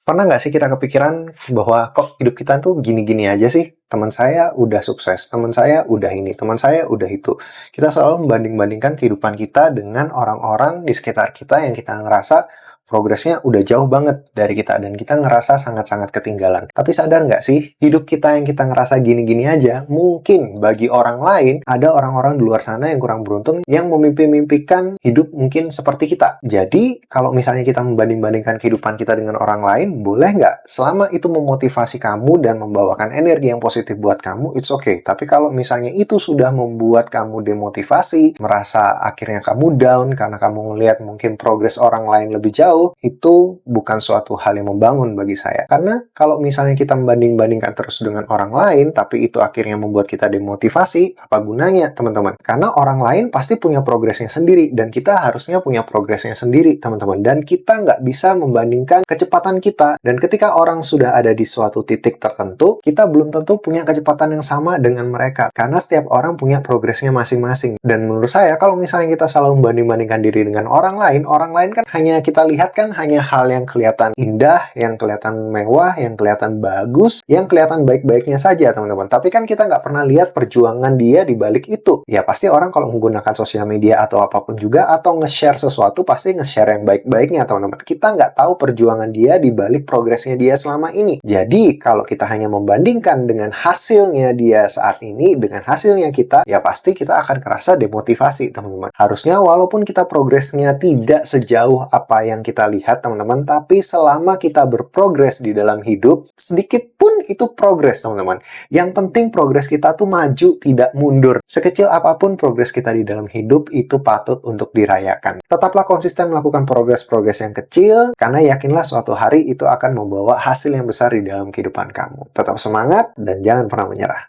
Pernah nggak sih kita kepikiran bahwa kok hidup kita tuh gini-gini aja sih? Teman saya udah sukses, teman saya udah ini, teman saya udah itu. Kita selalu membanding-bandingkan kehidupan kita dengan orang-orang di sekitar kita yang kita ngerasa progresnya udah jauh banget dari kita dan kita ngerasa sangat-sangat ketinggalan. Tapi sadar nggak sih, hidup kita yang kita ngerasa gini-gini aja, mungkin bagi orang lain ada orang-orang di luar sana yang kurang beruntung yang memimpi-mimpikan hidup mungkin seperti kita. Jadi, kalau misalnya kita membanding-bandingkan kehidupan kita dengan orang lain, boleh nggak? Selama itu memotivasi kamu dan membawakan energi yang positif buat kamu, it's okay. Tapi kalau misalnya itu sudah membuat kamu demotivasi, merasa akhirnya kamu down karena kamu melihat mungkin progres orang lain lebih jauh, itu bukan suatu hal yang membangun bagi saya. Karena kalau misalnya kita membanding-bandingkan terus dengan orang lain, tapi itu akhirnya membuat kita demotivasi, apa gunanya, teman-teman? Karena orang lain pasti punya progresnya sendiri, dan kita harusnya punya progresnya sendiri, teman-teman. Dan kita nggak bisa membandingkan kecepatan kita. Dan ketika orang sudah ada di suatu titik tertentu, kita belum tentu punya kecepatan yang sama dengan mereka. Karena setiap orang punya progresnya masing-masing. Dan menurut saya, kalau misalnya kita selalu membanding-bandingkan diri dengan orang lain kan hanya kita lihat kan hanya hal yang kelihatan indah, yang kelihatan mewah, yang kelihatan bagus, yang kelihatan baik-baiknya saja, teman-teman. Tapi kan kita nggak pernah lihat perjuangan dia di balik itu. Ya pasti orang kalau menggunakan sosial media atau apapun juga, atau nge-share sesuatu, pasti nge-share yang baik-baiknya, teman-teman. Kita nggak tahu perjuangan dia di balik progresnya dia selama ini. Jadi, kalau kita hanya membandingkan dengan hasilnya dia saat ini, dengan hasilnya kita, ya pasti kita akan kerasa demotivasi, teman-teman. Harusnya walaupun kita progresnya tidak sejauh apa yang kita lihat, teman-teman, tapi selama kita berprogres di dalam hidup, sedikit pun itu progres, teman-teman. Yang penting progres kita tuh maju, tidak mundur. Sekecil apapun progres kita di dalam hidup, itu patut untuk dirayakan. Tetaplah konsisten melakukan progres-progres yang kecil, karena yakinlah suatu hari itu akan membawa hasil yang besar di dalam kehidupan kamu. Tetap semangat, dan jangan pernah menyerah.